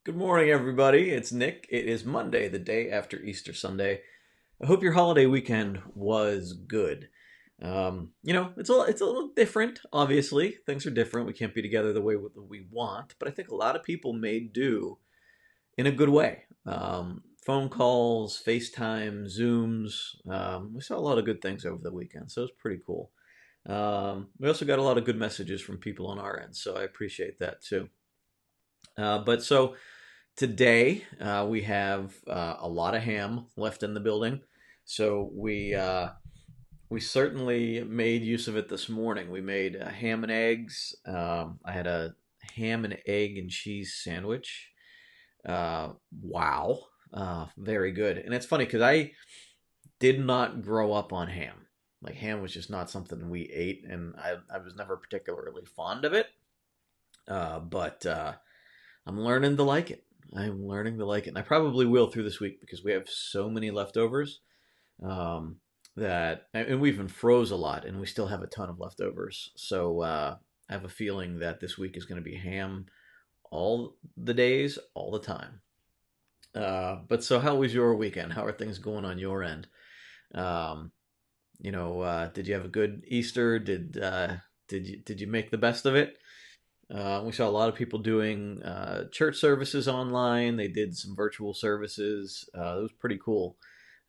Good morning, everybody. It's Nick. It is Monday, the day after Easter Sunday. I hope your holiday weekend was good. It's a little different. Obviously, things are different. We can't be together the way that we want, but I think a lot of people made do in a good way. Phone calls, FaceTime, Zooms. We saw a lot of good things over the weekend, so it was pretty cool. We also got a lot of good messages from people on our end, so I appreciate that too. But today, we have a lot of ham left in the building, so we certainly made use of it this morning. We made ham and eggs. I had a ham and egg and cheese sandwich. Wow, very good. And it's funny because I did not grow up on ham. Like ham was just not something we ate, and I was never particularly fond of it. But I'm learning to like it. I'm learning to like it. And I probably will through this week because we have so many leftovers um, and we even froze a lot and we still have a ton of leftovers. So I have a feeling that this week is going to be ham all the days, all the time. But how was your weekend? How are things going on your end? Um, did you have a good Easter? Did you make the best of it? We saw a lot of people doing church services online. They did some virtual services. It was pretty cool.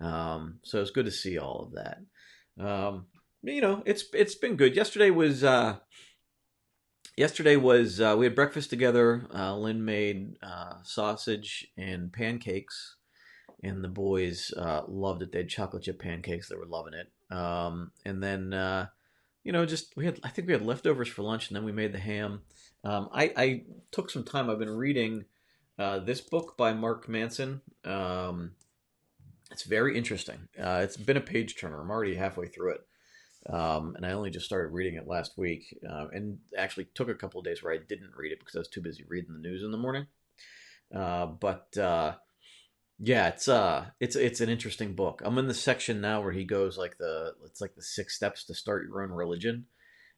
So it's good to see all of that. Um, it's been good. Yesterday was we had breakfast together. Lynn made sausage and pancakes, and the boys loved it. They had chocolate chip pancakes. They were loving it. And then just we had I think we had leftovers for lunch, and then we made the ham. I took some time. I've been reading this book by Mark Manson. It's very interesting. It's been a page turner. I'm already halfway through it, and I only just started reading it last week, and actually took a couple of days where I didn't read it because I was too busy reading the news in the morning. But yeah, it's an interesting book. I'm in the section now where he goes like the 6 steps to start your own religion,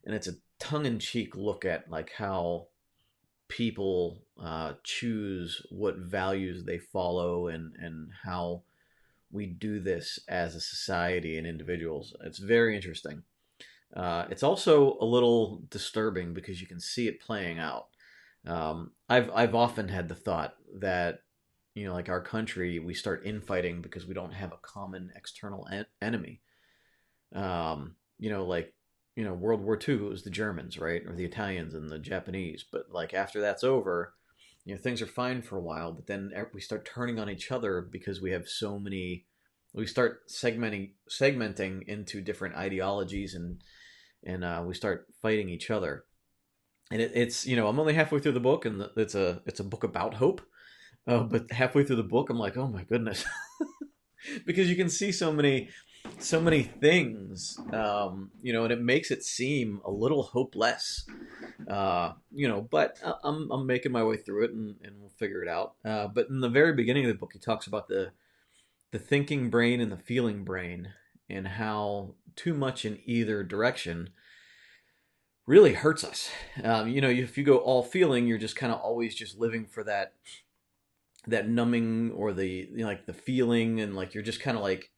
and it's a tongue-in-cheek look at like how people choose what values they follow and how we do this as a society and individuals. It's very interesting. It's also a little disturbing because you can see it playing out. I've often had the thought that like our country, we start infighting because we don't have a common external enemy. Like World War II, it was the Germans, right, or the Italians and the Japanese. But like after that's over, things are fine for a while. But then we start turning on each other because we have so many. We start segmenting into different ideologies and we start fighting each other. And it's I'm only halfway through the book, and it's a book about hope. But halfway through the book, I'm like, oh my goodness, because you can see so many things, and it makes it seem a little hopeless. But I'm making my way through it, and we'll figure it out. But in the very beginning of the book, he talks about the thinking brain and the feeling brain, and how too much in either direction really hurts us. If you go all feeling, you're just kind of always just living for that numbing or like the feeling, and like you're just kind of like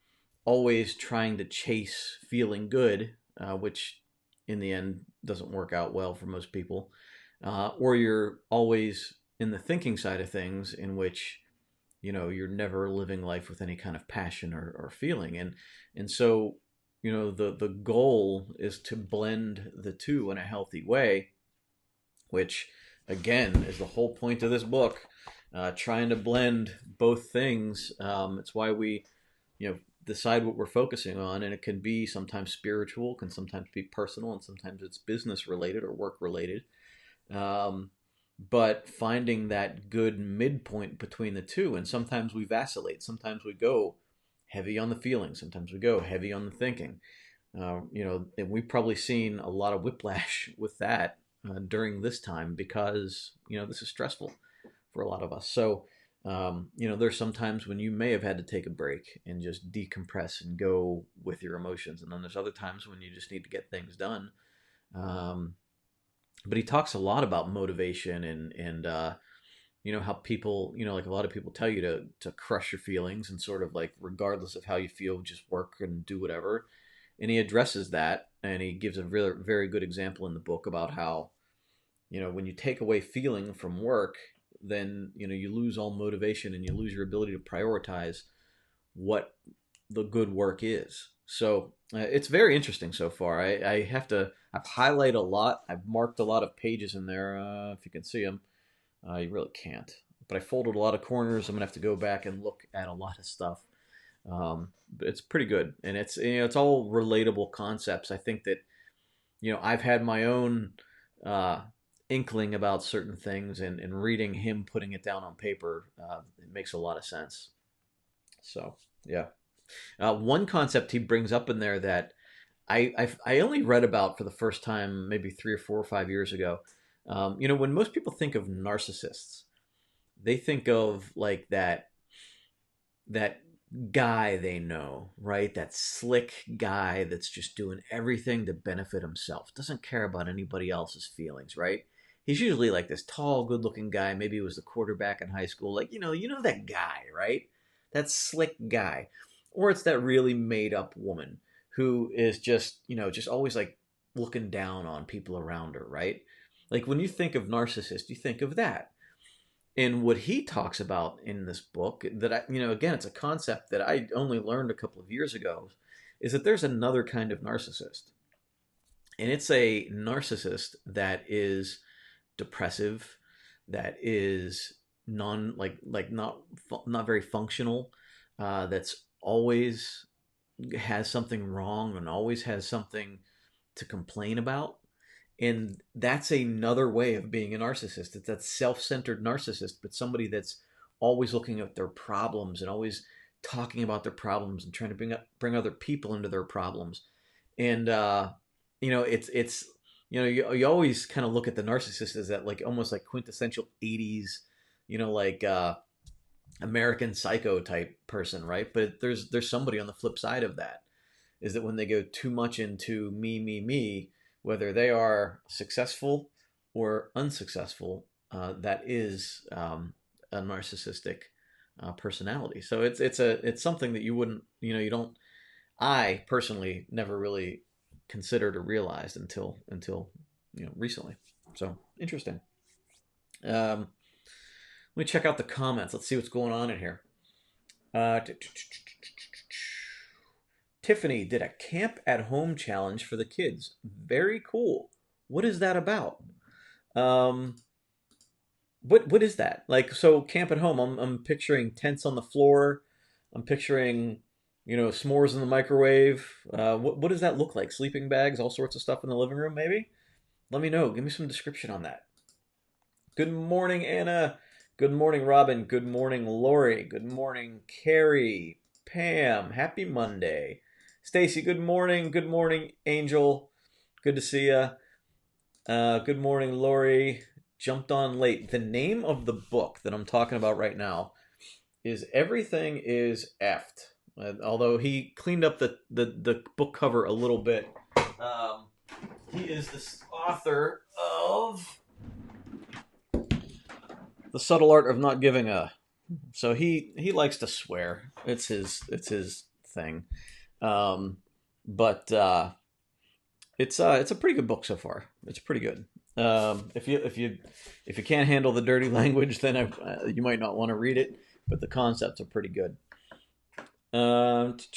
always trying to chase feeling good, which in the end doesn't work out well for most people. Or you're always in the thinking side of things, in which you're never living life with any kind of passion or feeling, and so the goal is to blend the two in a healthy way, which again is the whole point of this book, trying to blend both things. It's why we decide what we're focusing on, and it can be sometimes spiritual, can sometimes be personal, and sometimes it's business related or work related. um, but finding that good midpoint between the two, and sometimes we vacillate, sometimes we go heavy on the feeling, sometimes we go heavy on the thinking. And we've probably seen a lot of whiplash with that during this time, because this is stressful for a lot of us. So there's some times when you may have had to take a break and just decompress and go with your emotions, and then there's other times when you just need to get things done. Um, but he talks a lot about motivation and how people, like a lot of people tell you to crush your feelings and sort of like regardless of how you feel, just work and do whatever. And he addresses that, and he gives a really very good example in the book about how, when you take away feeling from work, then you lose all motivation and you lose your ability to prioritize what the good work is. So it's very interesting so far. I've highlighted a lot. I've marked a lot of pages in there. If you can see them, you really can't. But I folded a lot of corners. I'm gonna have to go back and look at a lot of stuff. But it's pretty good, and it's all relatable concepts. I think that I've had my own uh, inkling about certain things, and reading him putting it down on paper, it makes a lot of sense. So yeah. One concept he brings up in there that I only read about for the first time maybe 3 or 4 or 5 years ago. When most people think of narcissists, they think of like that guy they know, right? That slick guy that's just doing everything to benefit himself, doesn't care about anybody else's feelings, right? He's usually like this tall, good-looking guy. Maybe he was the quarterback in high school. Like, you know that guy, right? That slick guy. Or it's that really made-up woman who is just always like looking down on people around her, right? Like when you think of narcissist, you think of that. And what he talks about in this book, that again, it's a concept that I only learned a couple of years ago, is that there's another kind of narcissist, and it's a narcissist that is depressive, that is non like not very functional, that's always has something wrong and always has something to complain about. And that's another way of being a narcissist. It's that self-centered narcissist, but somebody that's always looking at their problems and always talking about their problems and trying to bring other people into their problems. And it's you always kind of look at the narcissist as that like almost like quintessential 80s, like American Psycho type person, right? But there's somebody on the flip side of that, is that when they go too much into me, whether they are successful or unsuccessful, that is a narcissistic personality. So it's something that you wouldn't, you don't. I personally never really considered or realized until recently. So interesting. Let me check out the comments. Let's see what's going on in here. Uh, Tiffany did a camp at home challenge for the kids. Very cool. What is that about? Um, what is that? Like, so camp at home. I'm picturing tents on the floor. I'm picturing s'mores in the microwave. What does that look like? Sleeping bags, all sorts of stuff in the living room, maybe. Let me know. Give me some description on that. Good morning, Anna. Good morning, Robin. Good morning, Lori. Good morning, Carrie. Pam. Happy Monday. Stacy, good morning. Good morning, Angel. Good to see you. Good morning, Lori. Jumped on late. The name of the book that I'm talking about right now is Everything is Effed. Although he cleaned up the book cover a little bit. He is the author of The Subtle Art of Not Giving a. So he likes to swear. It's his thing. But it's a pretty good book so far. It's pretty good. If you can't handle the dirty language, then you might not want to read it. But the concepts are pretty good. Let's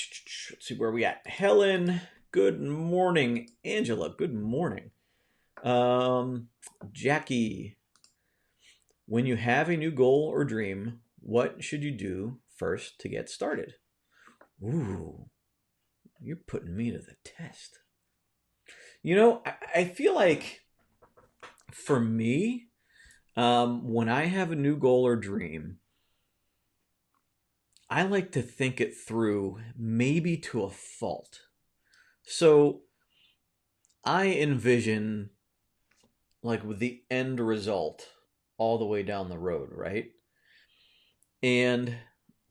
see where we at. Helen, good morning. Angela, good morning. Jackie, when you have a new goal or dream, what should you do first to get started? Ooh, you're putting me to the test. I feel like for me, when I have a new goal or dream, I like to think it through maybe to a fault. So I envision like with the end result all the way down the road, right? And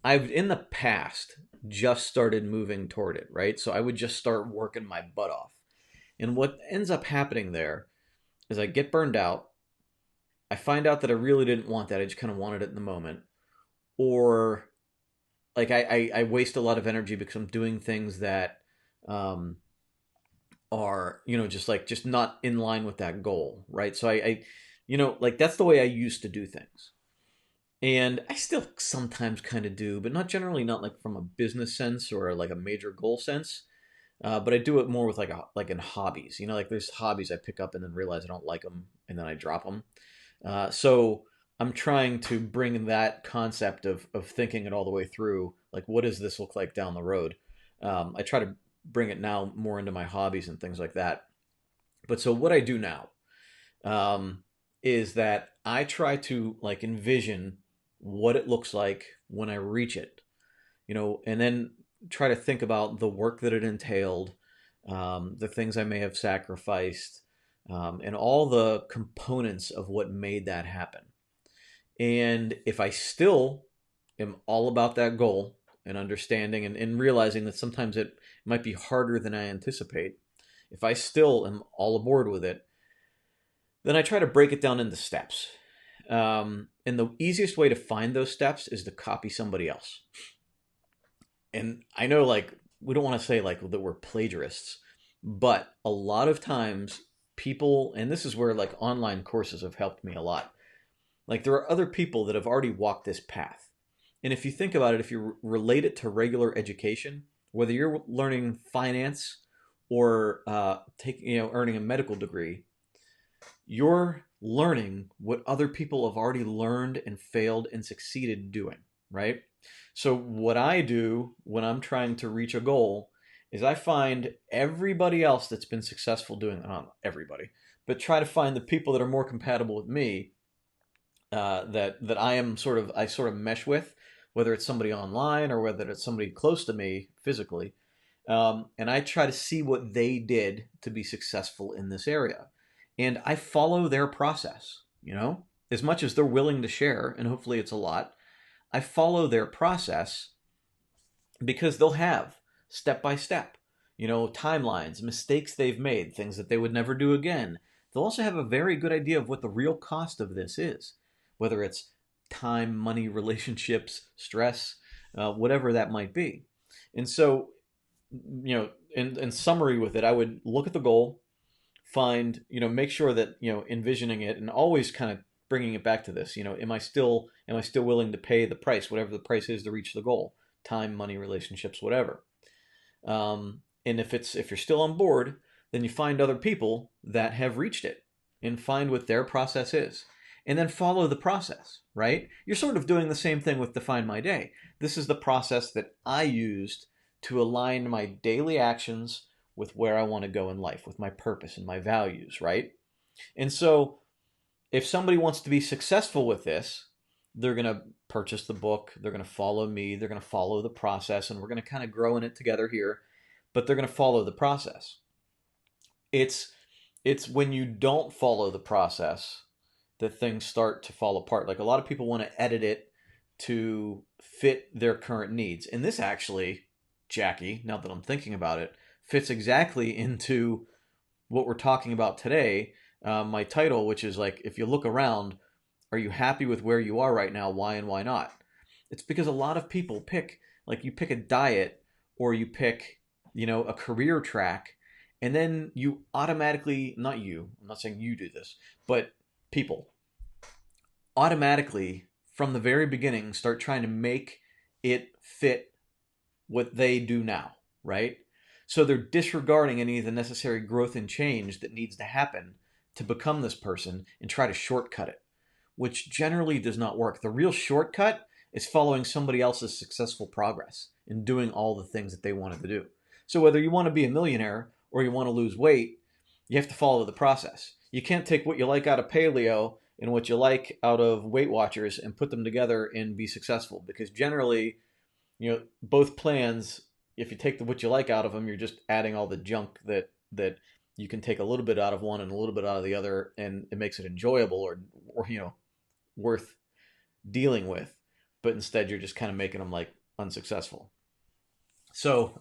I've in the past just started moving toward it, right? So I would just start working my butt off. And what ends up happening there is I get burned out. I find out that I really didn't want that. I just kind of wanted it in the moment. Or like I waste a lot of energy because I'm doing things that um, are, just not in line with that goal, right? So like that's the way I used to do things. And I still sometimes kind of do, but not generally, not like from a business sense or like a major goal sense. But I do it more with like in hobbies. Like there's hobbies I pick up and then realize I don't like them and then I drop them. So I'm trying to bring that concept of thinking it all the way through. Like, what does this look like down the road? I try to bring it now more into my hobbies and things like that. But so what I do now um, is that I try to like envision what it looks like when I reach it, and then try to think about the work that it entailed, the things I may have sacrificed, and all the components of what made that happen. And if I still am all about that goal and understanding and realizing that sometimes it might be harder than I anticipate, if I still am all aboard with it, then I try to break it down into steps. And the easiest way to find those steps is to copy somebody else. And I know, like, we don't want to say like that we're plagiarists, but a lot of times people, and this is where like online courses have helped me a lot. Like, there are other people that have already walked this path. And if you think about it, if you relate it to regular education, whether you're learning finance or earning a medical degree, you're learning what other people have already learned and failed and succeeded doing, right? So what I do when I'm trying to reach a goal is I find everybody else that's been successful doing it, not everybody, but try to find the people that are more compatible with me, that I sort of mesh with, whether it's somebody online or whether it's somebody close to me physically, and I try to see what they did to be successful in this area, and I follow their process. As much as they're willing to share, and hopefully it's a lot. I follow their process because they'll have step by step, timelines, mistakes they've made, things that they would never do again. They'll also have a very good idea of what the real cost of this is, whether it's time, money, relationships, stress, whatever that might be. And so, in summary with it, I would look at the goal, make sure that, envisioning it and always kind of bringing it back to this, am I still willing to pay the price, whatever the price is to reach the goal, time, money, relationships, whatever. And if you're still on board, then you find other people that have reached it and find what their process is. And then follow the process, right? You're sort of doing the same thing with Define My Day. This is the process that I used to align my daily actions with where I want to go in life, with my purpose and my values, right? And so if somebody wants to be successful with this, they're going to purchase the book, they're going to follow me, they're going to follow the process, and we're going to kind of grow in it together here, but they're going to follow the process. It's when you don't follow the process that things start to fall apart. Like, a lot of people want to edit it to fit their current needs. And this actually, Jackie, now that I'm thinking about it, fits exactly into what we're talking about today. My title, which is like, if you look around, are you happy with where you are right now? Why and why not? It's because a lot of people you pick a diet, or you pick, a career track, and then you automatically, not you, I'm not saying you do this, but people automatically from the very beginning start trying to make it fit what they do now, right? So they're disregarding any of the necessary growth and change that needs to happen to become this person and try to shortcut it, which generally does not work. The real shortcut is following somebody else's successful progress and doing all the things that they wanted to do. So whether you want to be a millionaire or you want to lose weight, you have to follow the process. You can't take what you like out of paleo and what you like out of Weight Watchers and put them together and be successful, because generally, both plans, if you take what you like out of them, you're just adding all the junk that you can take a little bit out of one and a little bit out of the other, and it makes it enjoyable or worth dealing with. But instead, you're just kind of making them like unsuccessful. So,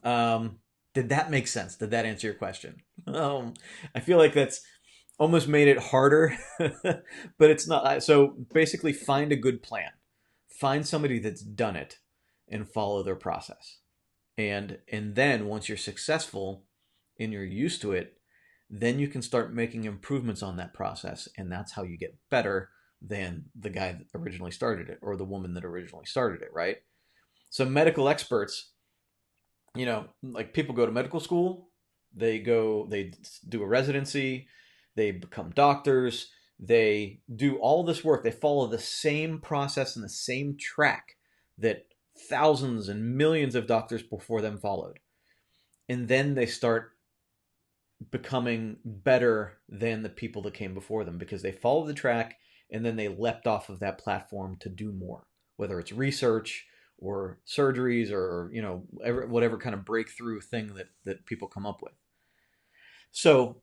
did that make sense? Did that answer your question? I feel like that's almost made it harder, but it's not. So basically, find a good plan. Find somebody that's done it and follow their process. And then once you're successful and you're used to it, then you can start making improvements on that process, and that's how you get better than the guy that originally started it or the woman that originally started it, right? So medical experts, like people go to medical school, they do a residency, they become doctors, they do all this work, they follow the same process and the same track that thousands and millions of doctors before them followed. And then they start becoming better than the people that came before them because they followed the track and then they leapt off of that platform to do more, whether it's research or surgeries or whatever kind of breakthrough thing that people come up with. So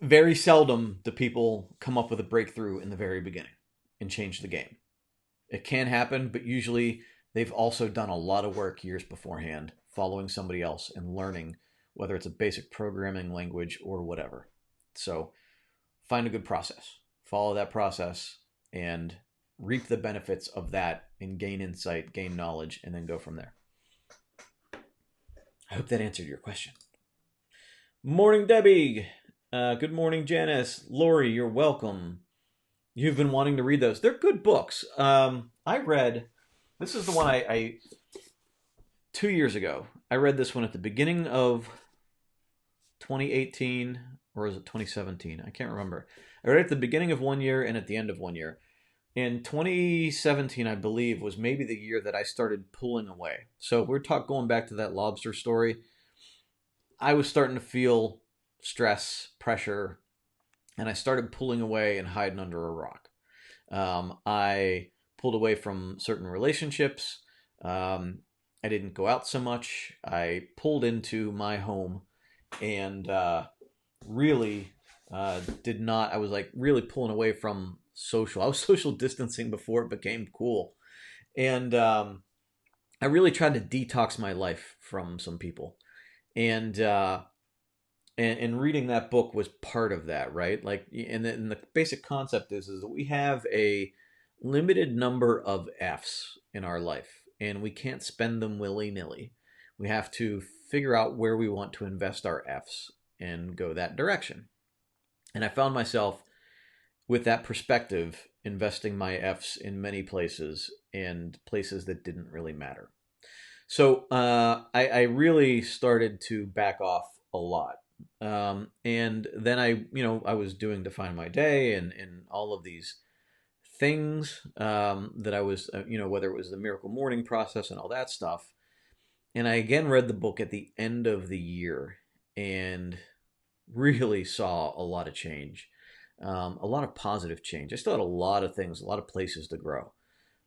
very seldom do people come up with a breakthrough in the very beginning and change the game. It can happen, but usually they've also done a lot of work years beforehand, following somebody else and learning, whether it's a basic programming language or whatever. So find a good process, follow that process, and reap the benefits of that and gain insight, gain knowledge, and then go from there. I hope that answered your question. Morning, Debbie. Good morning, Janice. Lori, you're welcome. You've been wanting to read those. They're good books. I read, this is the one I 2 years ago. I read this one at the beginning of 2018, or is it 2017? I can't remember. I read it at the beginning of one year and at the end of one year. In 2017, I believe, was maybe the year that I started pulling away. So we're going back to that lobster story. I was starting to feel stress, pressure, and I started pulling away and hiding under a rock. I pulled away from certain relationships. I didn't go out so much. I pulled into my home and really did not. I was like really pulling away from social. I was social distancing before it became cool. And I really tried to detox my life from some people. And reading that book was part of that, right? Like, and the basic concept is that we have a limited number of F's in our life, and we can't spend them willy-nilly. We have to figure out where we want to invest our F's and go that direction. And I found myself with that perspective investing my F's in many places and places that didn't really matter. So I really started to back off a lot. And then I was doing Define My Day and all of these things that I was, whether it was the Miracle Morning process and all that stuff. And I again read the book at the end of the year and really saw a lot of change, a lot of positive change. I still had a lot of things, a lot of places to grow,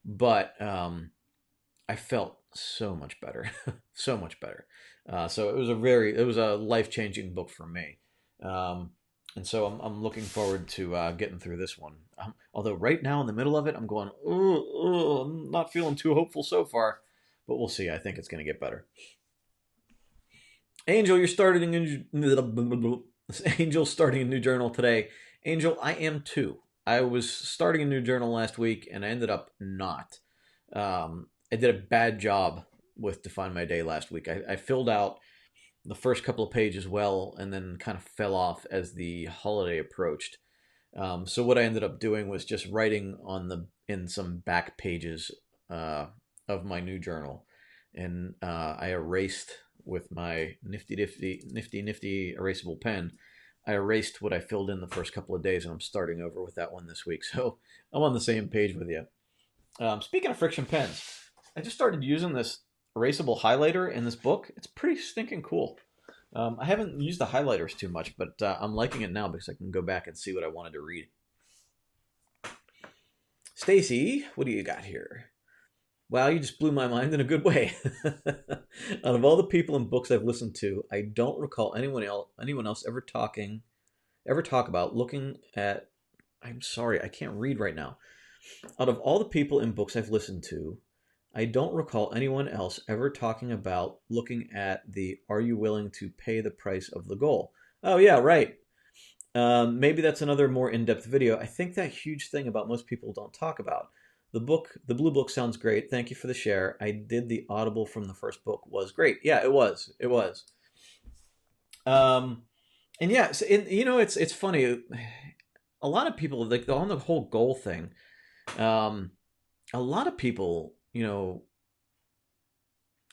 but I felt so much better, so much better. So it was a life-changing book for me. And so I'm looking forward to getting through this one. Although right now in the middle of it, I'm going, I'm not feeling too hopeful so far, but we'll see. I think it's going to get better. Angel, you're starting Angel starting a new journal today. Angel, I am too. I was starting a new journal last week, and I ended up not. I did a bad job with Define My Day last week. I filled out the first couple of pages well, and then kind of fell off as the holiday approached. So what I ended up doing was just writing in some back pages of my new journal, and I erased with my nifty erasable pen. I erased what I filled in the first couple of days, and I'm starting over with that one this week. So I'm on the same page with you. Speaking of friction pens, I just started using this erasable highlighter in this book. It's pretty stinking cool. I haven't used the highlighters too much, but I'm liking it now because I can go back and see what I wanted to read. Stacy, what do you got here? Wow, you just blew my mind in a good way. Out of all the people and books I've listened to, I don't recall anyone else ever talk about looking at. I'm sorry, I can't read right now. Out of all the people and books I've listened to, I don't recall anyone else ever talking about looking at the "Are you willing to pay the price of the goal?" Oh yeah, right. Maybe that's another more in-depth video. I think that huge thing about most people don't talk about. The book, the Blue Book sounds great. Thank you for the share. I did the Audible from the first book. Was great. Yeah, it was. It was. Um, and yeah, so it's funny. A lot of people like on the whole goal thing. Um, a lot of people,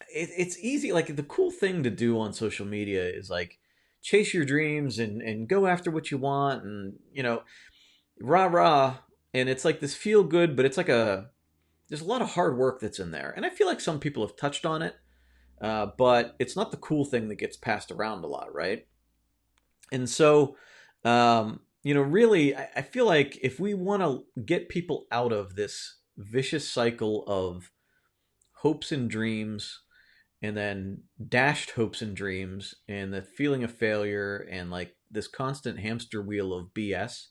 it's easy. Like the cool thing to do on social media is like chase your dreams and go after what you want and rah rah. And it's like this feel good, but it's like there's a lot of hard work that's in there. And I feel like some people have touched on it, but it's not the cool thing that gets passed around a lot, right? And so, really, I feel like if we want to get people out of this vicious cycle of hopes and dreams and then dashed hopes and dreams and the feeling of failure and like this constant hamster wheel of BS,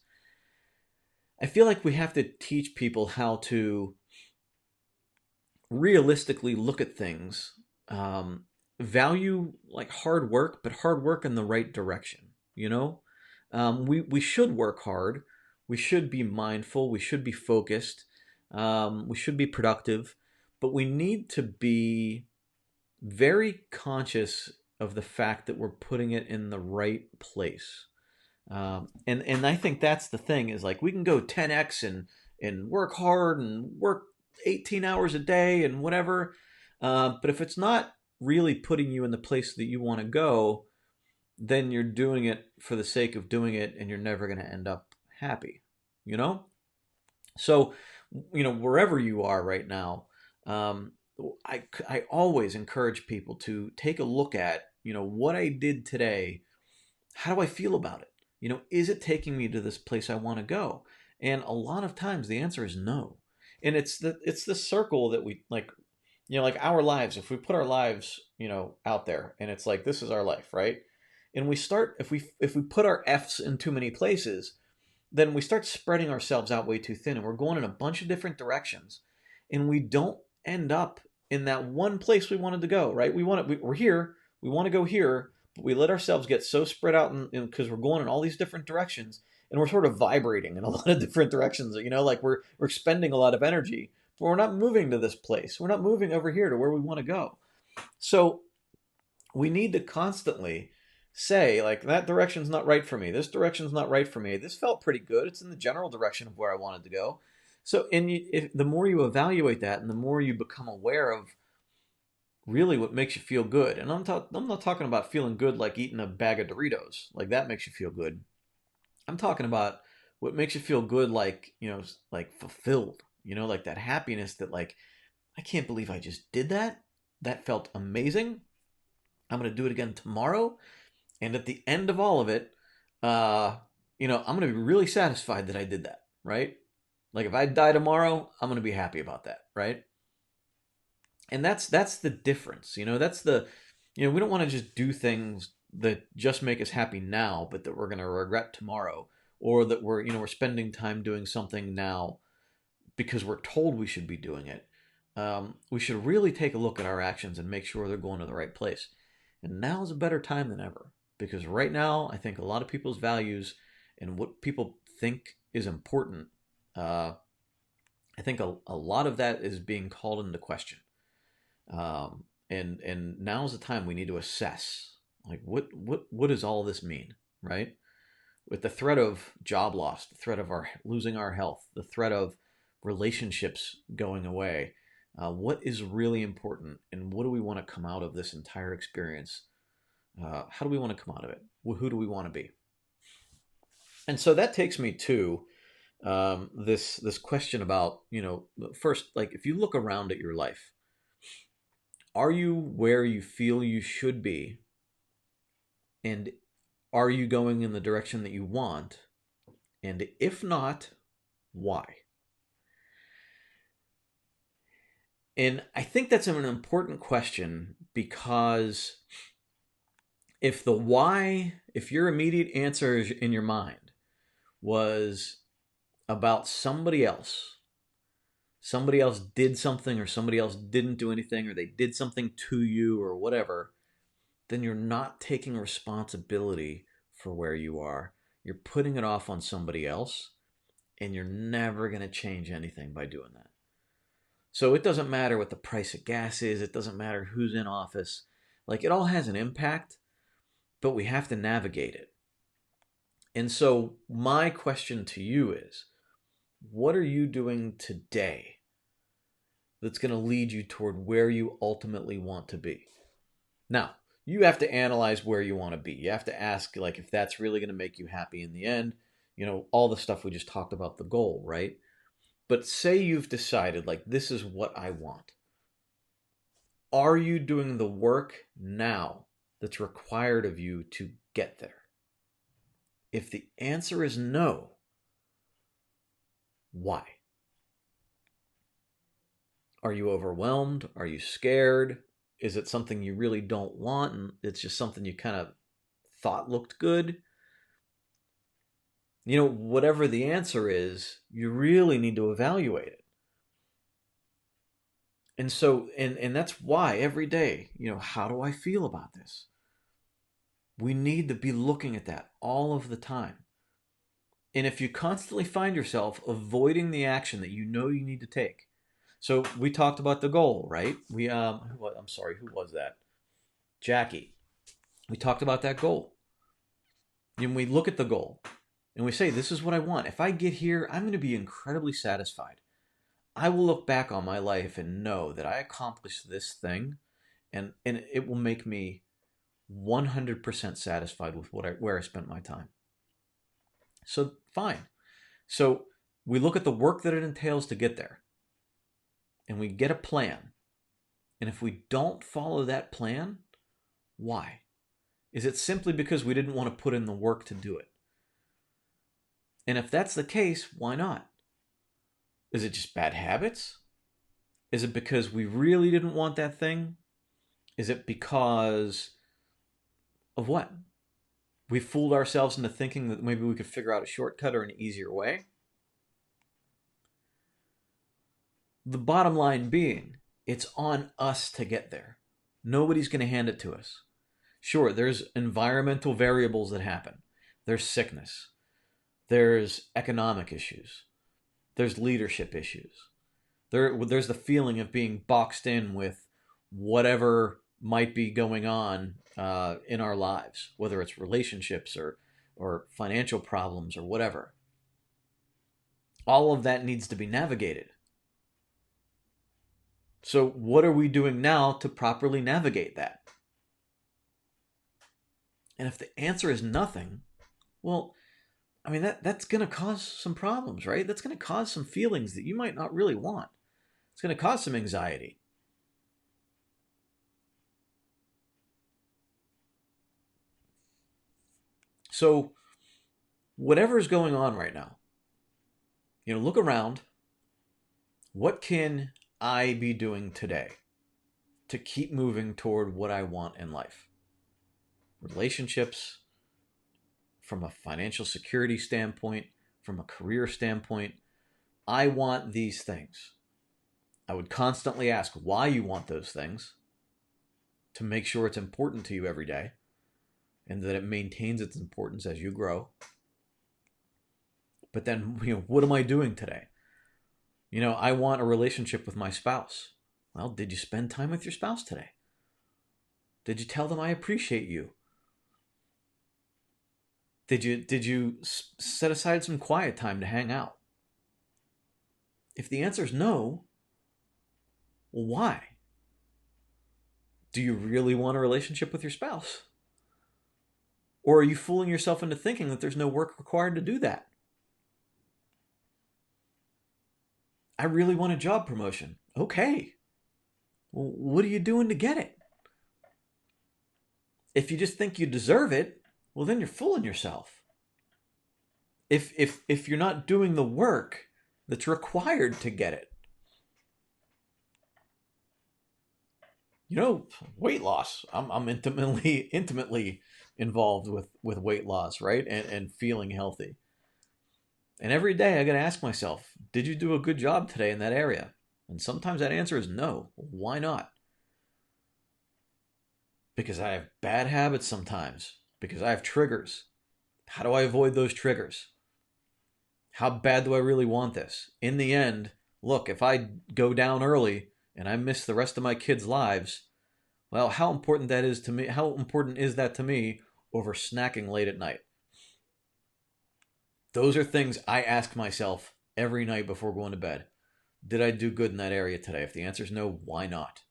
I feel like we have to teach people how to realistically look at things, value like hard work, but hard work in the right direction. We should work hard. We should be mindful. We should be focused. We should be productive, but we need to be very conscious of the fact that we're putting it in the right place. And I think that's the thing is like we can go 10x and work hard and work 18 hours a day and whatever, but if it's not really putting you in the place that you want to go, then you're doing it for the sake of doing it, and you're never going to end up happy. You know. So, wherever you are right now, um, I always encourage people to take a look at what I did today. How do I feel about it? Is it taking me to this place I want to go? And a lot of times the answer is no. And it's the circle that we like, like our lives. If we put our lives, out there, and it's like this is our life, right? And we start if we put our F's in too many places, then we start spreading ourselves out way too thin, and we're going in a bunch of different directions, and we don't end up in that one place we wanted to go, right? We're here, we want to go here, but we let ourselves get so spread out because we're going in all these different directions, and we're sort of vibrating in a lot of different directions. Like we're expending a lot of energy, but we're not moving to this place. We're not moving over here to where we want to go. So we need to constantly say like that direction's not right for me, this direction's not right for me, this felt pretty good, it's in the general direction of where I wanted to go. So the more you evaluate that and the more you become aware of really what makes you feel good, and I'm not talking about feeling good like eating a bag of Doritos, like that makes you feel good. I'm talking about what makes you feel good, like like fulfilled, like that happiness that like I can't believe I just did that. That felt amazing. I'm going to do it again tomorrow. And at the end of all of it, I'm going to be really satisfied that I did that, right? Like if I die tomorrow, I'm going to be happy about that, right? And that's the difference. That's the we don't want to just do things that just make us happy now, but that we're going to regret tomorrow, or that we're spending time doing something now because we're told we should be doing it. We should really take a look at our actions and make sure they're going to the right place. And now is a better time than ever, because right now I think a lot of people's values and what people think is important, I think a lot of that is being called into question. And now's the time we need to assess like what does all this mean, right? With the threat of job loss, the threat of our losing our health, the threat of relationships going away, what is really important, and what do we want to come out of this entire experience? How do we want to come out of it? Who do we want to be? And so that takes me to this question about first, like if you look around at your life, are you where you feel you should be, and are you going in the direction that you want? And if not, why? And I think that's an important question, because if your immediate answer in your mind was about somebody else did something, or somebody else didn't do anything, or they did something to you or whatever, then you're not taking responsibility for where you are. You're putting it off on somebody else, and you're never going to change anything by doing that. So it doesn't matter what the price of gas is, it doesn't matter who's in office. Like, it all has an impact, but we have to navigate it. And so my question to you is, what are you doing today that's going to lead you toward where you ultimately want to be? Now, you have to analyze where you want to be. You have to ask, like, if that's really going to make you happy in the end. You know, all the stuff we just talked about, the goal, right? But say you've decided, like, this is what I want. Are you doing the work now that's required of you to get there? If the answer is no, why? Are you overwhelmed? Are you scared? Is it something you really don't want and it's just something you kind of thought looked good? You know, whatever the answer is, you really need to evaluate it. And so, and that's why every day, you know, how do I feel about this? We need to be looking at that all of the time. And if you constantly find yourself avoiding the action that you know you need to take, so we talked about the goal, right? I'm sorry, who was that? Jackie. We talked about that goal. And we look at the goal and we say, this is what I want. If I get here, I'm going to be incredibly satisfied. I will look back on my life and know that I accomplished this thing, and it will make me 100% satisfied with where I spent my time. So fine. So we look at the work that it entails to get there, and we get a plan. And if we don't follow that plan, why? Is it simply because we didn't want to put in the work to do it? And if that's the case, why not? Is it just bad habits? Is it because we really didn't want that thing? Is it because of what? We fooled ourselves into thinking that maybe we could figure out a shortcut or an easier way? The bottom line being, it's on us to get there. Nobody's going to hand it to us. Sure, there's environmental variables that happen. There's sickness. There's economic issues. There's leadership issues. There's the feeling of being boxed in with whatever might be going on in our lives, whether it's relationships or financial problems or whatever. All of that needs to be navigated. So what are we doing now to properly navigate that? And if the answer is nothing, well, I mean, that's going to cause some problems, right? That's going to cause some feelings that you might not really want. It's going to cause some anxiety. So whatever is going on right now, you know, look around. What can I be doing today to keep moving toward what I want in life? Relationships, from a financial security standpoint, from a career standpoint. I want these things. I would constantly ask why you want those things to make sure it's important to you every day and that it maintains its importance as you grow. But then, you know, what am I doing today? You know, I want a relationship with my spouse. Well, did you spend time with your spouse today? Did you tell them I appreciate you? Did you set aside some quiet time to hang out? If the answer is no, well, why? Do you really want a relationship with your spouse? Or are you fooling yourself into thinking that there's no work required to do that? I really want a job promotion. Okay. Well, what are you doing to get it? If you just think you deserve it, well, then you're fooling yourself. If you're not doing the work that's required to get it. You know, weight loss. I'm intimately involved with weight loss, right? And feeling healthy. And every day I got to ask myself, did you do a good job today in that area? And sometimes that answer is no. Why not? Because I have bad habits sometimes. Because I have triggers. How do I avoid those triggers? How bad do I really want this? In the end, look, if I go down early and I miss the rest of my kids' lives, well, how important that is to me, how important is that to me over snacking late at night? Those are things I ask myself every night before going to bed. Did I do good in that area today? If the answer is no, why not?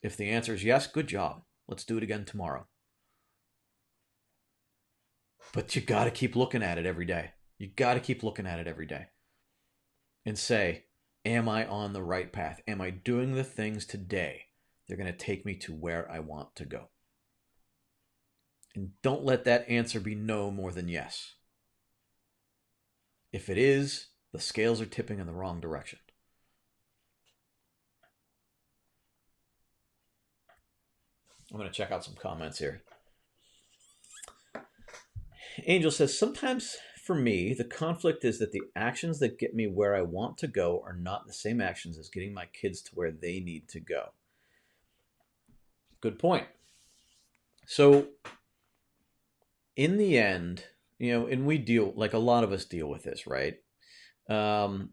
If the answer is yes, good job. Let's do it again tomorrow. But you got to keep looking at it every day. You got to keep looking at it every day and say, am I on the right path? Am I doing the things today that are going to take me to where I want to go? And don't let that answer be no more than yes. If it is, the scales are tipping in the wrong direction. I'm going to check out some comments here. Angel says, sometimes for me, the conflict is that the actions that get me where I want to go are not the same actions as getting my kids to where they need to go. Good point. So, in the end, and we deal, like a lot of us deal with this, right? And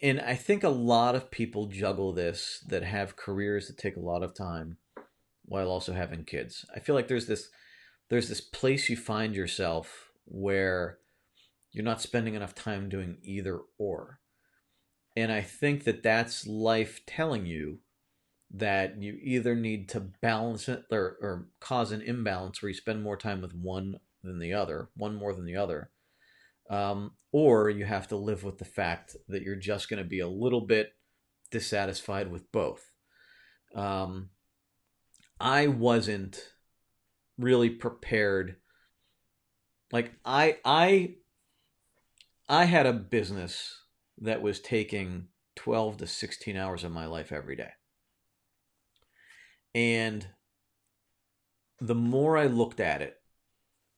I think a lot of people juggle this that have careers that take a lot of time while also having kids. I feel like there's this place you find yourself where you're not spending enough time doing either or. And I think that that's life telling you that you either need to balance it or cause an imbalance where you spend more time with one than the other, one more than the other. Or you have to live with the fact that you're just going to be a little bit dissatisfied with both. I wasn't really prepared. Like I had a business that was taking 12 to 16 hours of my life every day. And the more I looked at it,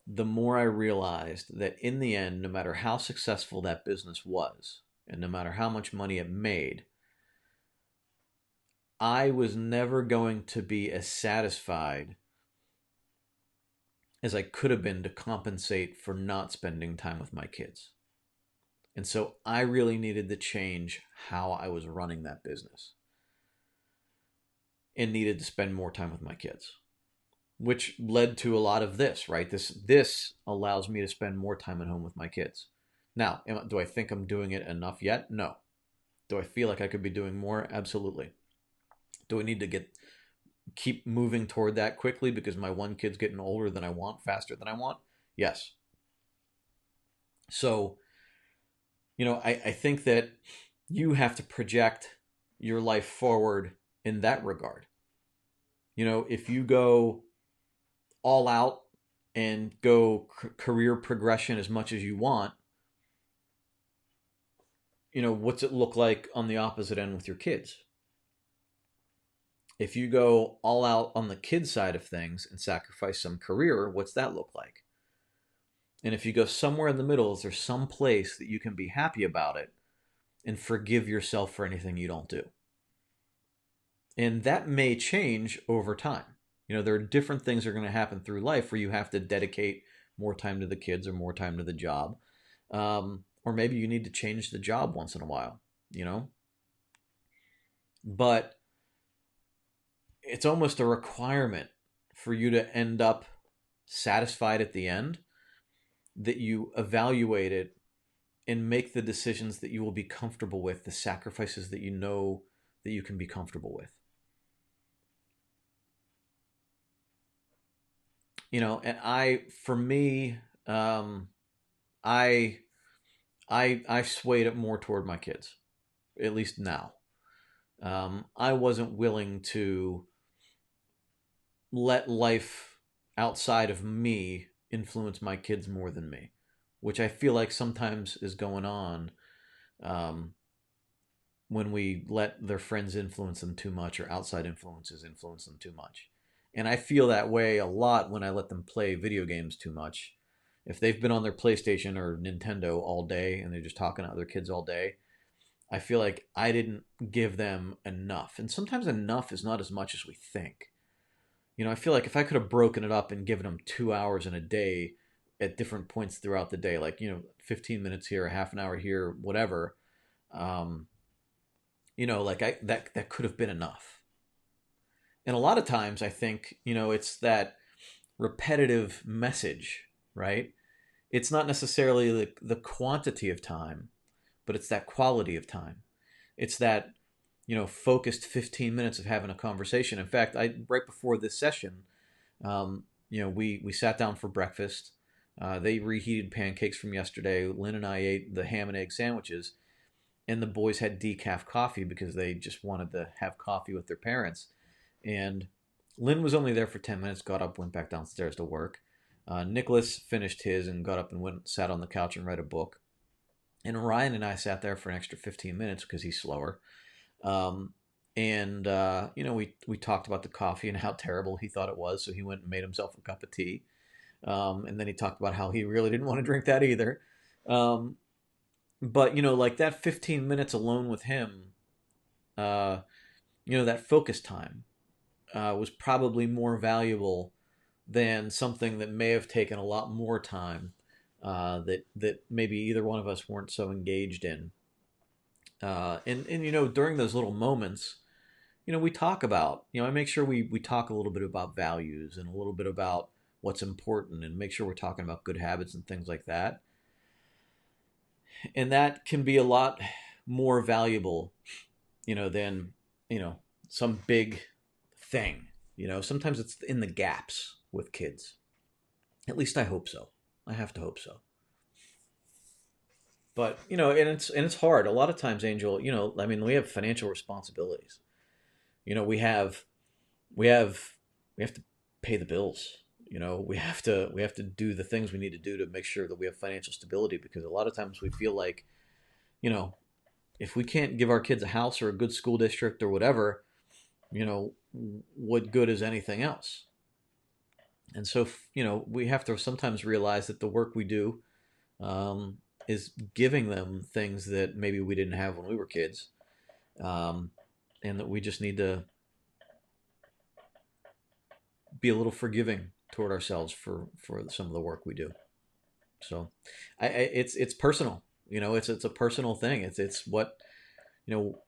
the more I realized that in the end, no matter how successful that business was, and no matter how much money it made, I was never going to be as satisfied as I could have been to compensate for not spending time with my kids. And so I really needed to change how I was running that business and needed to spend more time with my kids, which led to a lot of this, right? This allows me to spend more time at home with my kids. Now, do I think I'm doing it enough yet? No. Do I feel like I could be doing more? Absolutely. Do I need to keep moving toward that quickly because my one kid's getting older than I want, faster than I want? Yes. So, I think that you have to project your life forward in that regard. If you go all out and go career progression as much as you want, what's it look like on the opposite end with your kids? If you go all out on the kid side of things and sacrifice some career, what's that look like? And if you go somewhere in the middle, is there some place that you can be happy about it and forgive yourself for anything you don't do? And that may change over time. There are different things that are going to happen through life where you have to dedicate more time to the kids or more time to the job. Or maybe you need to change the job once in a while, But it's almost a requirement for you to end up satisfied at the end that you evaluate it and make the decisions that you will be comfortable with, the sacrifices that you know that you can be comfortable with. And for me, I swayed it more toward my kids, at least now. I wasn't willing to let life outside of me influence my kids more than me, which I feel like sometimes is going on when we let their friends influence them too much or outside influences influence them too much. And I feel that way a lot when I let them play video games too much. If they've been on their PlayStation or Nintendo all day and they're just talking to other kids all day, I feel like I didn't give them enough. And sometimes enough is not as much as we think. I feel like if I could have broken it up and given them 2 hours in a day at different points throughout the day, like, 15 minutes here, a half an hour here, whatever, um, like that could have been enough. And a lot of times I think, it's that repetitive message, right? It's not necessarily the quantity of time, but it's that quality of time. It's that, focused 15 minutes of having a conversation. In fact, right before this session, we sat down for breakfast. They reheated pancakes from yesterday. Lynn and I ate the ham and egg sandwiches, and the boys had decaf coffee because they just wanted to have coffee with their parents. And Lynn was only there for 10 minutes, got up, went back downstairs to work. Nicholas finished his and got up and went, sat on the couch and read a book. And Ryan and I sat there for an extra 15 minutes because he's slower. We talked about the coffee and how terrible he thought it was. So he went and made himself a cup of tea. And then he talked about how he really didn't want to drink that either. But, like that 15 minutes alone with him, that focus time was probably more valuable than something that may have taken a lot more time that maybe either one of us weren't so engaged in. During those little moments, we talk about, I make sure we talk a little bit about values and a little bit about what's important and make sure we're talking about good habits and things like that. And that can be a lot more valuable, than, some big thing. Sometimes it's in the gaps with kids. At least I hope so. I have to hope so. But, and it's hard. A lot of times, Angel, we have financial responsibilities. We have to pay the bills. We have to do the things we need to do to make sure that we have financial stability, because a lot of times we feel like, you know, if we can't give our kids a house or a good school district or whatever, what good is anything else? And so, we have to sometimes realize that the work we do is giving them things that maybe we didn't have when we were kids, and that we just need to be a little forgiving toward ourselves for some of the work we do. So, it's personal. It's a personal thing. It's what,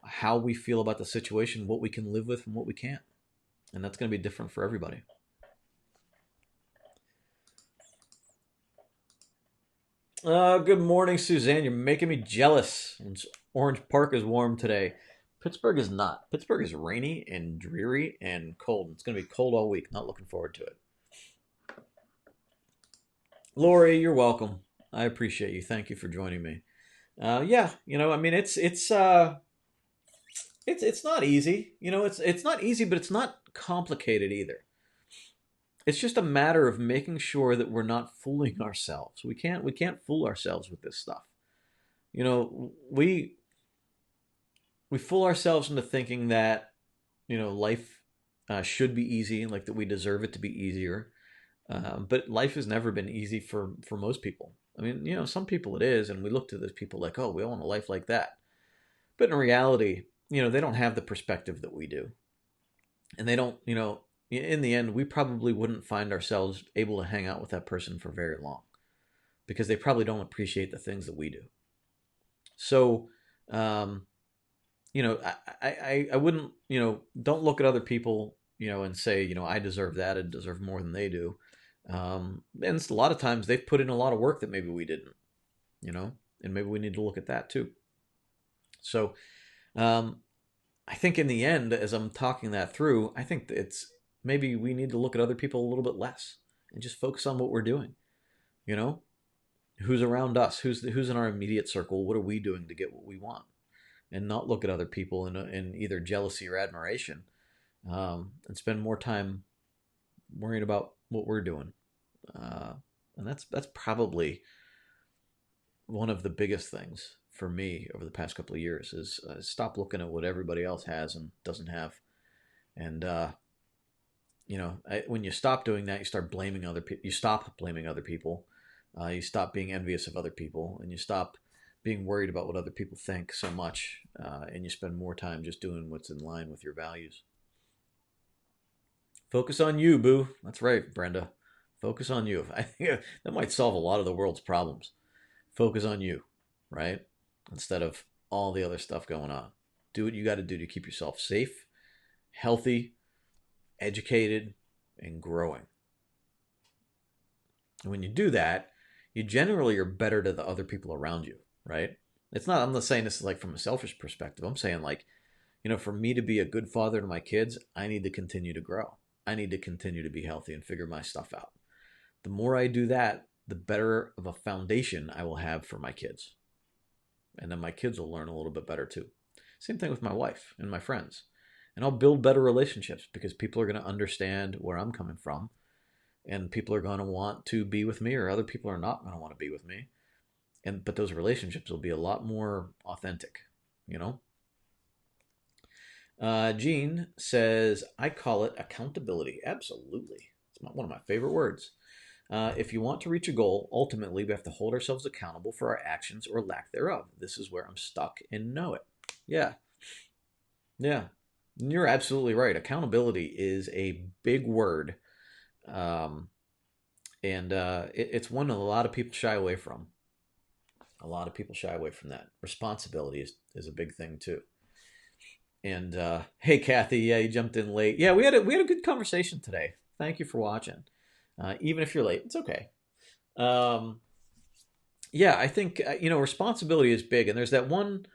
how we feel about the situation, what we can live with and what we can't, and that's going to be different for everybody. Good morning, Suzanne. You're making me jealous. Orange Park is warm today. Pittsburgh is not. Pittsburgh is rainy and dreary and cold. It's going to be cold all week. Not looking forward to it. Lori, you're welcome. I appreciate you. Thank you for joining me. Yeah, it's not easy. It's not easy, but it's not complicated either. It's just a matter of making sure that we're not fooling ourselves. We can't fool ourselves with this stuff. We fool ourselves into thinking that life should be easy, like that we deserve it to be easier. But life has never been easy for most people. I mean, some people it is, and we look to those people like, oh, we want a life like that. But in reality, they don't have the perspective that we do, and they don't. In the end, we probably wouldn't find ourselves able to hang out with that person for very long, because they probably don't appreciate the things that we do. So, I wouldn't, don't look at other people, and say, I deserve that. I deserve more than they do. And a lot of times they've put in a lot of work that maybe we didn't, and maybe we need to look at that too. So, I think in the end, as I'm talking that through, I think it's maybe we need to look at other people a little bit less and just focus on what we're doing. Who's around us, who's in our immediate circle, what are we doing to get what we want, and not look at other people in either jealousy or admiration, and spend more time worrying about what we're doing. And that's probably one of the biggest things for me over the past couple of years is stop looking at what everybody else has and doesn't have. And when you stop doing that, you start blaming other people. You stop blaming other people. You stop being envious of other people, and you stop being worried about what other people think so much, and you spend more time just doing what's in line with your values. Focus on you, boo. That's right, Brenda. Focus on you. I think that might solve a lot of the world's problems. Focus on you, right? Instead of all the other stuff going on. Do what you got to do to keep yourself safe, healthy, educated, and growing. And when you do that, you generally are better to the other people around you, right? I'm not saying this like from a selfish perspective. I'm saying like, for me to be a good father to my kids, I need to continue to grow. I need to continue to be healthy and figure my stuff out. The more I do that, the better of a foundation I will have for my kids. And then my kids will learn a little bit better too. Same thing with my wife and my friends. And I'll build better relationships because people are going to understand where I'm coming from. And people are going to want to be with me, or other people are not going to want to be with me. But those relationships will be a lot more authentic, Gene says, I call it accountability. Absolutely. It's one of my favorite words. If you want to reach a goal, ultimately we have to hold ourselves accountable for our actions or lack thereof. This is where I'm stuck and know it. Yeah. Yeah. You're absolutely right. Accountability is a big word. It's one that a lot of people shy away from. A lot of people shy away from that. Responsibility is a big thing too. And hey, Kathy, yeah, you jumped in late. Yeah, we had a good conversation today. Thank you for watching. Even if you're late, it's okay. Yeah, I think responsibility is big, and there's that one.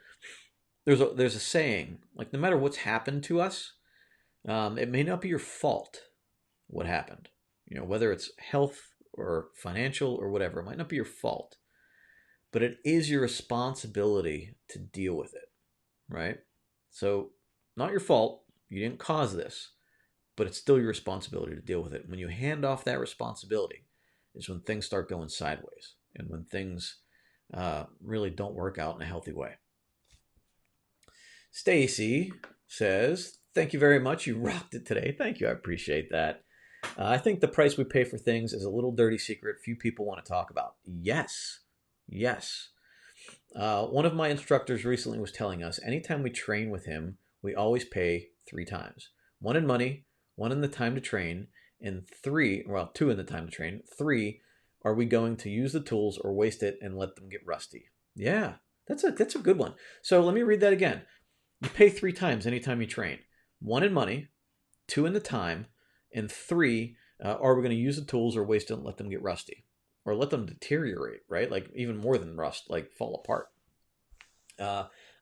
There's a saying, like, no matter what's happened to us, it may not be your fault what happened. Whether it's health or financial or whatever, it might not be your fault, but it is your responsibility to deal with it, right? So, not your fault. You didn't cause this, but it's still your responsibility to deal with it. When you hand off that responsibility is when things start going sideways and when things really don't work out in a healthy way. Stacy says, thank you very much. You rocked it today. Thank you. I appreciate that. I think the price we pay for things is a little dirty secret few people want to talk about. Yes. Yes. One of my instructors recently was telling us anytime we train with him, we always pay 3 times. 1 in money, 1 in the time to train, and 2 in the time to train. 3, are we going to use the tools or waste it and let them get rusty? Yeah, that's a good one. So let me read that again. You pay 3 times anytime you train. 1 in money, 2 in the time, and 3, are we going to use the tools or waste it and let them get rusty? Or let them deteriorate, right? Like even more than rust, like fall apart.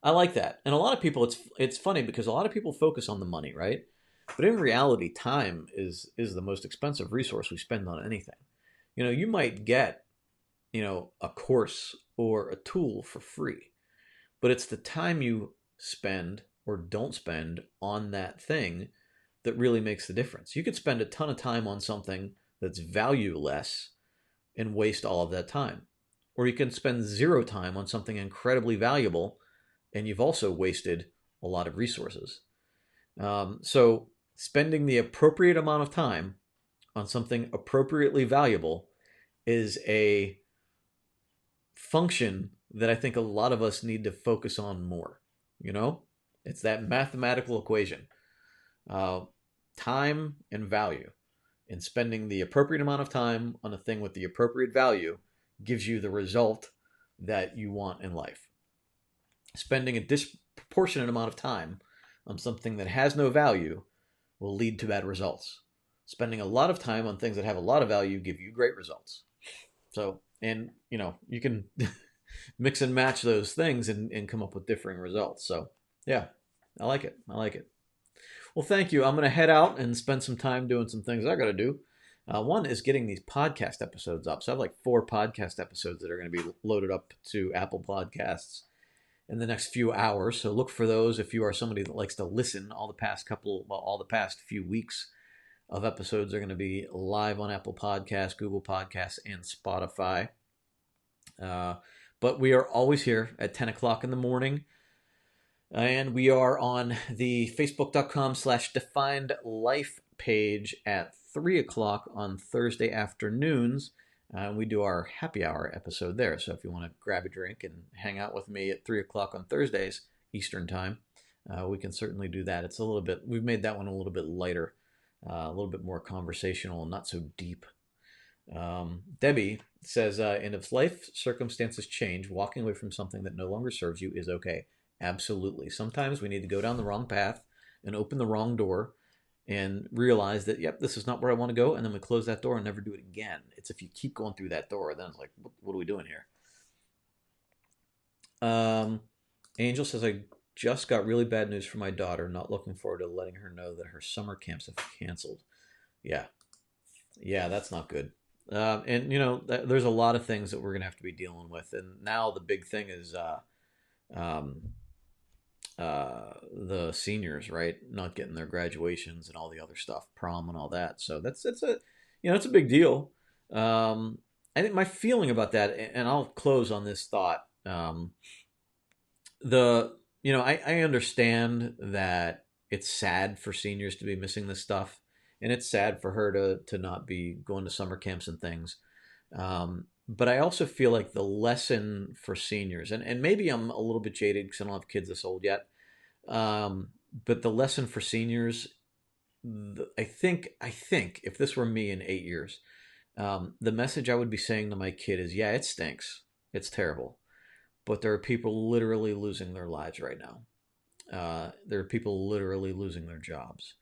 I like that. And a lot of people, it's funny because a lot of people focus on the money, right? But in reality, time is the most expensive resource we spend on anything. You might get, a course or a tool for free, but it's the time you spend or don't spend on that thing that really makes the difference. You could spend a ton of time on something that's valueless and waste all of that time. Or you can spend 0 time on something incredibly valuable and you've also wasted a lot of resources. So spending the appropriate amount of time on something appropriately valuable is a function that I think a lot of us need to focus on more. It's that mathematical equation. Time and value. And spending the appropriate amount of time on a thing with the appropriate value gives you the result that you want in life. Spending a disproportionate amount of time on something that has no value will lead to bad results. Spending a lot of time on things that have a lot of value give you great results. So, and you can mix and match those things and come up with differing results. So, yeah, I like it. Well, thank you. I'm going to head out and spend some time doing some things I got to do. One is getting these podcast episodes up. So I have like 4 podcast episodes that are going to be loaded up to Apple Podcasts in the next few hours. So look for those if you are somebody that likes to listen. All the past few weeks of episodes are going to be live on Apple Podcasts, Google Podcasts, and Spotify. But we are always here at 10 o'clock in the morning. And we are on the facebook.com/defined life page at 3 o'clock on Thursday afternoons. We do our happy hour episode there. So if you want to grab a drink and hang out with me at 3 o'clock on Thursdays Eastern time, we can certainly do that. We've made that one a little bit lighter a little bit more conversational and not so deep. Debbie says, and if life circumstances change, walking away from something that no longer serves you is okay. Absolutely. Sometimes we need to go down the wrong path and open the wrong door and realize that, yep, this is not where I want to go. And then we close that door and never do it again. It's if you keep going through that door, then it's like, what are we doing here? Angel says, I just got really bad news for my daughter. Not looking forward to letting her know that her summer camps have canceled. Yeah. Yeah, that's not good. And there's a lot of things that we're gonna have to be dealing with, and now the big thing is um, the seniors, right? Not getting their graduations and all the other stuff, prom and all that. So that's a it's a big deal. I think my feeling about that, and I'll close on this thought. The I understand that it's sad for seniors to be missing this stuff, and it's sad for her to not be going to summer camps and things. But I also feel like the lesson for seniors, and maybe I'm a little bit jaded because I don't have kids this old yet. But the lesson for seniors, I think if this were me in 8 years, the message I would be saying to my kid is, yeah, it stinks, it's terrible, but there are people literally losing their lives right now. There are people literally losing their jobs.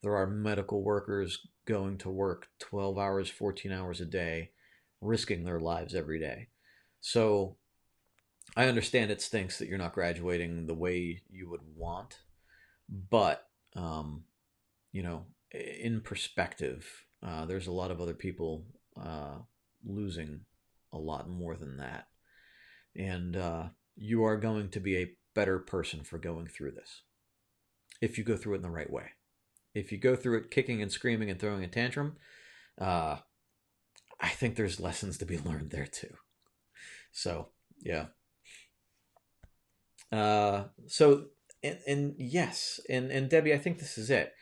There are medical workers going to work 12 hours, 14 hours a day, risking their lives every day. So I understand it stinks that you're not graduating the way you would want, but in perspective, there's a lot of other people losing a lot more than that, and you are going to be a better person for going through this if you go through it in the right way. If you go through it kicking and screaming and throwing a tantrum, uh, I think there's lessons to be learned there too. So yeah. So and yes, and Debbie, I think this is it.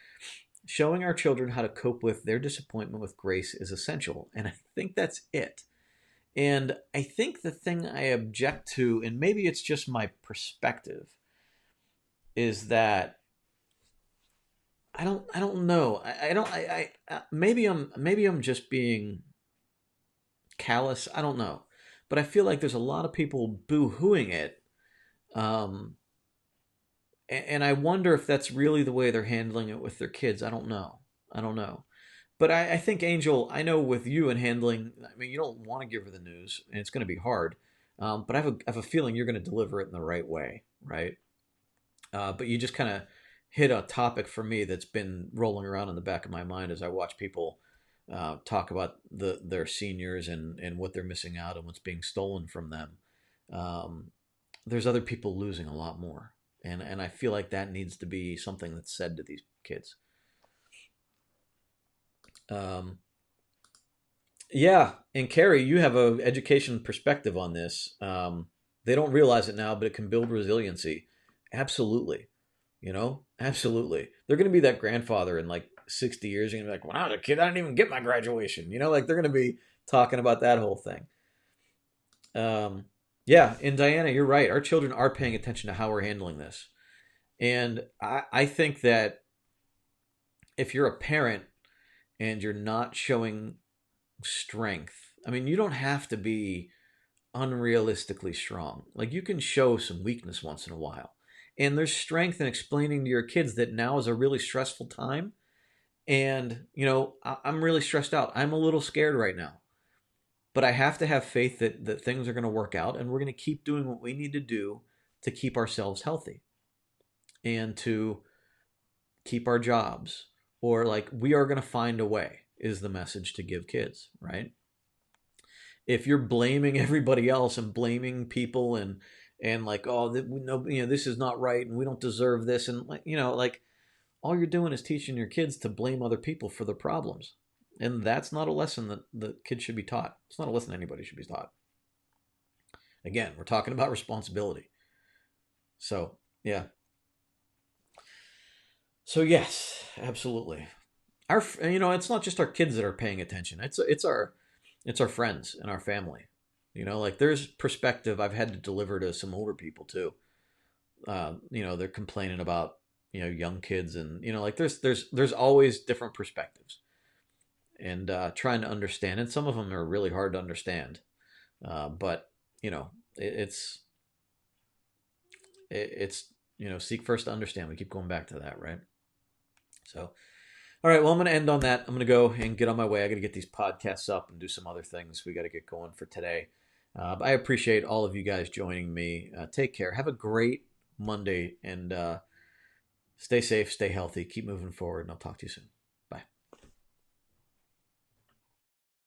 Showing our children how to cope with their disappointment with grace is essential, and I think that's it. And I think the thing I object to, and maybe it's just my perspective, is that I don't know. I don't maybe I'm just being callous. I don't know, but I feel like there's a lot of people boo-hooing it, um, and I wonder if that's really the way they're handling it with their kids. I don't know. I don't know. But I think Angel, I know with you and handling, I mean, you don't want to give her the news, and it's going to be hard. But I have a feeling you're going to deliver it in the right way, right? But you just kind of hit a topic for me that's been rolling around in the back of my mind as I watch people talk about their seniors and what they're missing out and what's being stolen from them. Um, there's other people losing a lot more, and I feel like that needs to be something that's said to these kids. Um, yeah, and Carrie, you have a education perspective on this. They don't realize it now, but it can build resiliency. Absolutely. Absolutely. They're going to be that grandfather in like 60 years. You're going to be like, when I was a kid, I didn't even get my graduation. Like they're going to be talking about that whole thing. Um, yeah, and Diana, you're right. Our children are paying attention to how we're handling this. And I think that if you're a parent and you're not showing strength, I mean, you don't have to be unrealistically strong. Like you can show some weakness once in a while. And there's strength in explaining to your kids that now is a really stressful time. And, I'm really stressed out. I'm a little scared right now. But I have to have faith that things are going to work out and we're going to keep doing what we need to do to keep ourselves healthy and to keep our jobs. Or like, we are going to find a way, is the message to give kids, right? If you're blaming everybody else and blaming people and like, oh, no, this is not right and we don't deserve this, and like all you're doing is teaching your kids to blame other people for their problems, and that's not a lesson that the kids should be taught. It's not a lesson anybody should be taught. Again, we're talking about responsibility. So yeah. So yes, absolutely. It's not just our kids that are paying attention. It's our friends and our family. Like there's perspective I've had to deliver to some older people too. They're complaining about young kids, and like there's always different perspectives, and trying to understand, and some of them are really hard to understand. But it's it's seek first to understand. We keep going back to that, right? So, all right, well, I'm going to end on that. I'm going to go and get on my way. I got to get these podcasts up and do some other things we got to get going for today. But I appreciate all of you guys joining me. Take care. Have a great Monday, and stay safe, stay healthy, keep moving forward, and I'll talk to you soon.